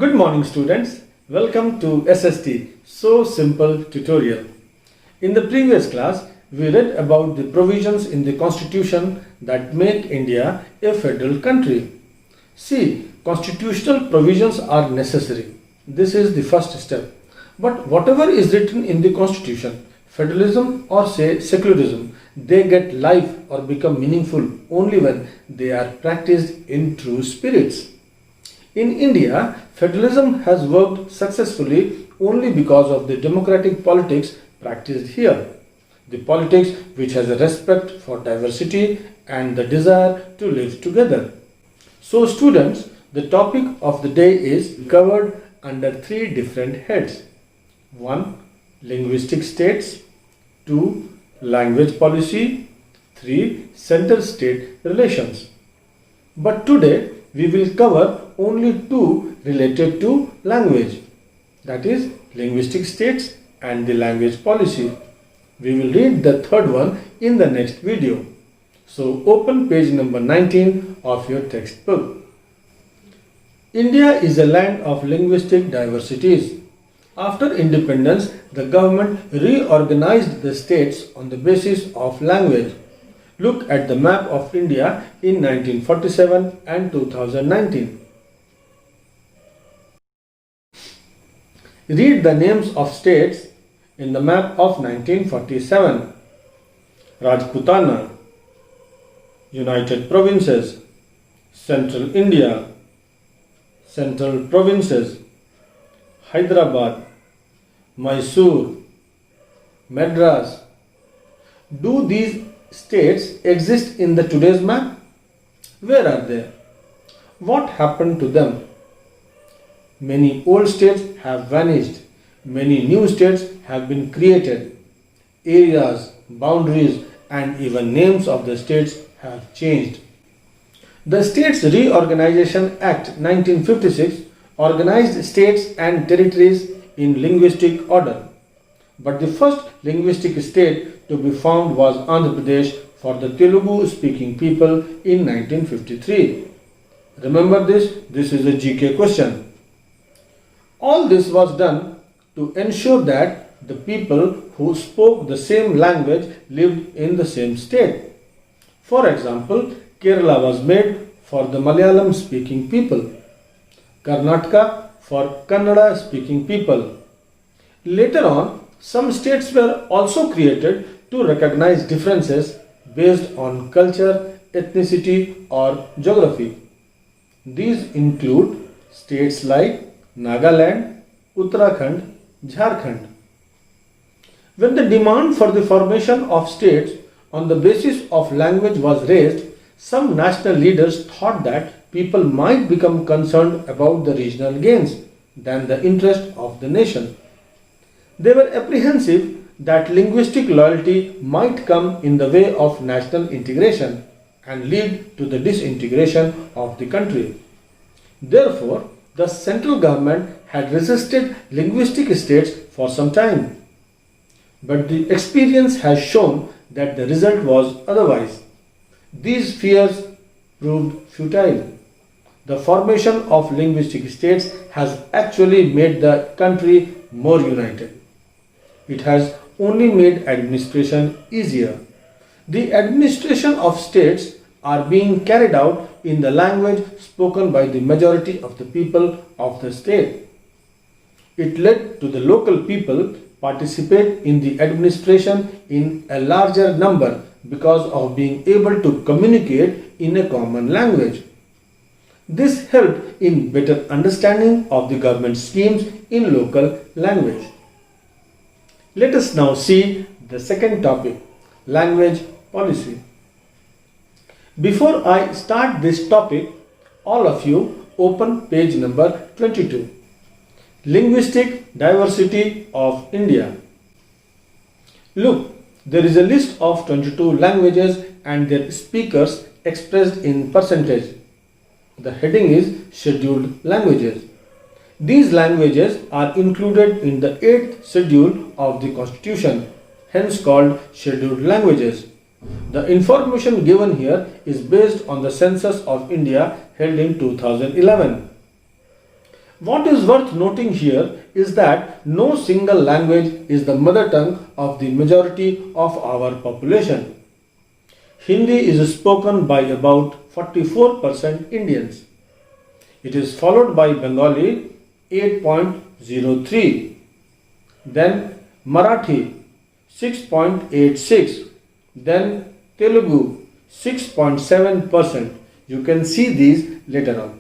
Good morning students, welcome to SST So Simple tutorial. In the previous class, we read about the provisions in the constitution that make India a federal country. See, constitutional provisions are necessary. This is the first step. But whatever is written in the constitution, federalism or say secularism, they get life or become meaningful only when they are practiced in true spirits. In India, federalism has worked successfully only because of the democratic politics practiced here. The politics which has a respect for diversity and the desire to live together. So students, the topic of the day is covered under three different heads. 1. Linguistic States. 2. Language Policy. 3. Center-state relations. But today we will cover only two related to language, that is linguistic states and the language policy. We will read the third one in the next video. So open page number 19 of your textbook. India is a land of linguistic diversities. After independence, the government reorganized the states on the basis of language. Look at the map of India in 1947 and 2019. Read the names of states in the map of 1947. Rajputana, United Provinces, Central India, Central Provinces, Hyderabad, Mysore, Madras. Do these states exist in the today's map? Where are they? What happened to them? Many old states have vanished. Many new states have been created. Areas, boundaries, and even names of the states have changed. The States Reorganization Act 1956 organized states and territories in linguistic order. But the first linguistic state to be formed was Andhra Pradesh for the Telugu speaking people in 1953. Remember this? This is a GK question. All this was done to ensure that the people who spoke the same language lived in the same state. For example, Kerala was made for the Malayalam speaking people, Karnataka for Kannada speaking people. Later on, some states were also created to recognize differences based on culture, ethnicity or geography. These include states like Nagaland, Uttarakhand, Jharkhand. When the demand for the formation of states on the basis of language was raised, some national leaders thought that people might become concerned about the regional gains than the interest of the nation. They were apprehensive that linguistic loyalty might come in the way of national integration and lead to the disintegration of the country. Therefore, the central government had resisted linguistic states for some time. But the experience has shown that the result was otherwise. These fears proved futile. The formation of linguistic states has actually made the country more united. It has only made administration easier. The administration of states are being carried out in the language spoken by the majority of the people of the state. It led to the local people participate in the administration in a larger number because of being able to communicate in a common language. This helped in better understanding of the government schemes in local language. Let us now see the second topic, language policy. Before I start this topic, all of you open page number 22. Linguistic diversity of India. Look, there is a list of 22 languages and their speakers expressed in percentage. The heading is Scheduled Languages. These languages are included in the 8th schedule of the Constitution, hence called Scheduled Languages. The information given here is based on the census of India held in 2011. What is worth noting here is that no single language is the mother tongue of the majority of our population. Hindi is spoken by about 44% Indians. It is followed by Bengali 8.03, then Marathi 6.86, then Telugu 6.7%. You can see these later on.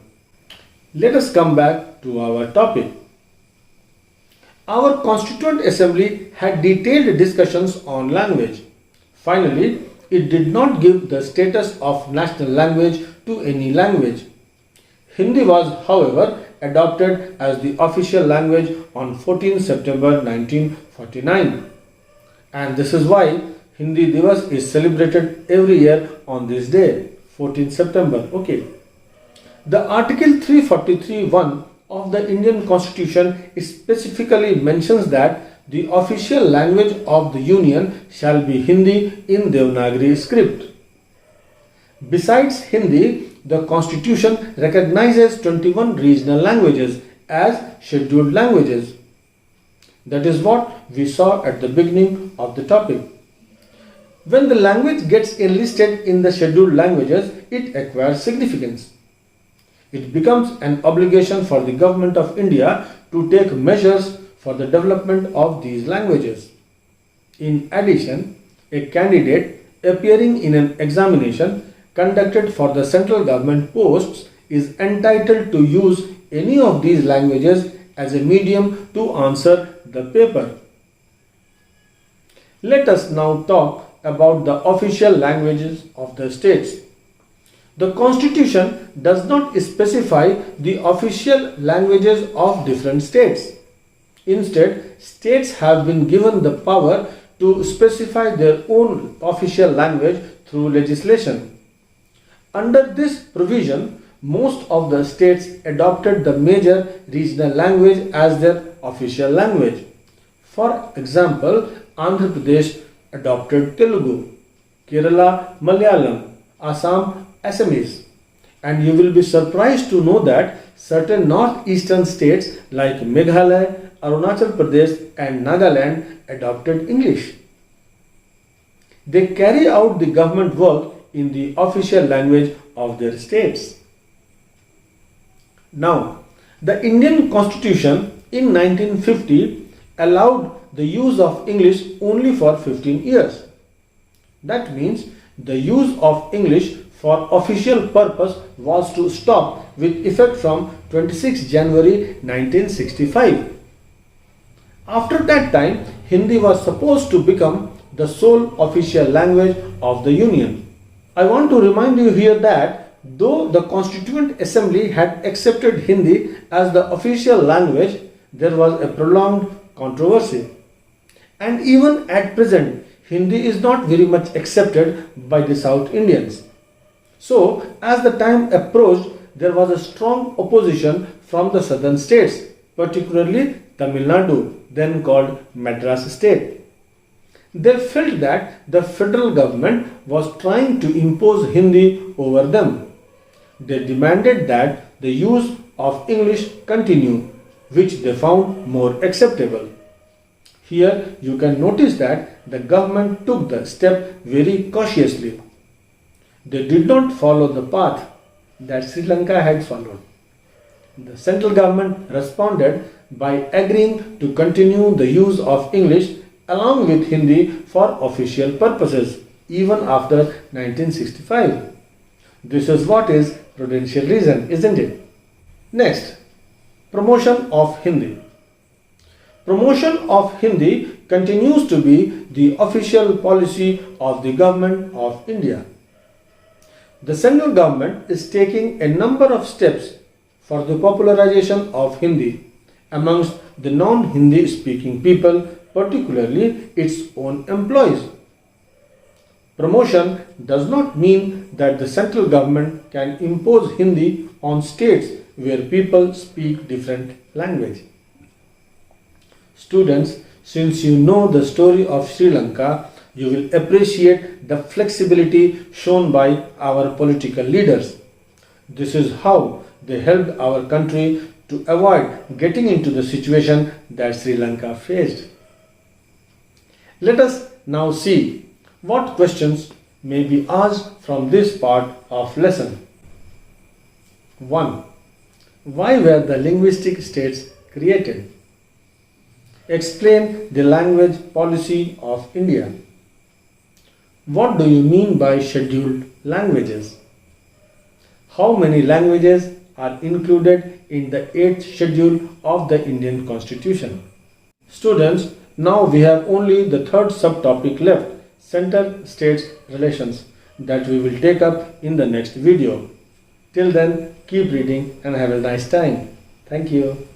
Let us come back to our topic. Our Constituent Assembly had detailed discussions on language. Finally, it did not give the status of national language to any language. Hindi was, however, adopted as the official language on 14 September 1949. And this is why Hindi Divas is celebrated every year on this day, 14 September. Okay. The Article 343(1) of the Indian Constitution specifically mentions that the official language of the Union shall be Hindi in Devanagari script. Besides Hindi, the Constitution recognizes 21 regional languages as scheduled languages. That is what we saw at the beginning of the topic. When the language gets enlisted in the scheduled languages, it acquires significance. It becomes an obligation for the Government of India to take measures for the development of these languages. In addition, a candidate appearing in an examination conducted for the central government posts is entitled to use any of these languages as a medium to answer the paper. Let us now talk about the official languages of the states. The Constitution does not specify the official languages of different states. Instead, states have been given the power to specify their own official language through legislation. Under this provision, most of the states adopted the major regional language as their official language. For example, Andhra Pradesh adopted Telugu, Kerala Malayalam, Assam Assamese, and you will be surprised to know that certain northeastern states like Meghalaya, Arunachal Pradesh and Nagaland adopted English. They carry out the government work in the official language of their states. Now, the Indian Constitution in 1950 allowed the use of English only for 15 years. That means the use of English for official purpose was to stop with effect from 26 January 1965. After that time, Hindi was supposed to become the sole official language of the Union. I want to remind you here that though the Constituent Assembly had accepted Hindi as the official language, there was a prolonged controversy. And even at present, Hindi is not very much accepted by the South Indians. So, as the time approached, there was a strong opposition from the southern states, particularly Tamil Nadu, then called Madras state. They felt that the federal government was trying to impose Hindi over them. They demanded that the use of English continue, which they found more acceptable. Here you can notice that the government took the step very cautiously. They did not follow the path that Sri Lanka had followed. The central government responded by agreeing to continue the use of English along with Hindi for official purposes even after 1965. This is what is prudential reason, isn't it? Next, promotion of Hindi. Promotion of Hindi continues to be the official policy of the Government of India. The central government is taking a number of steps for the popularization of Hindi amongst the non-Hindi speaking people, particularly its own employees. Promotion does not mean that the central government can impose Hindi on states where people speak different language. Students, since you know the story of Sri Lanka, you will appreciate the flexibility shown by our political leaders. This is how they helped our country to avoid getting into the situation that Sri Lanka faced. Let us now see what questions may be asked from this part of lesson. 1. Why were the linguistic states created? Explain the language policy of India. What do you mean by scheduled languages? How many languages are included in the 8th schedule of the Indian Constitution? Students, now we have only the third subtopic left, center-states relations, that we will take up in the next video. Till then, keep reading and have a nice time. Thank you.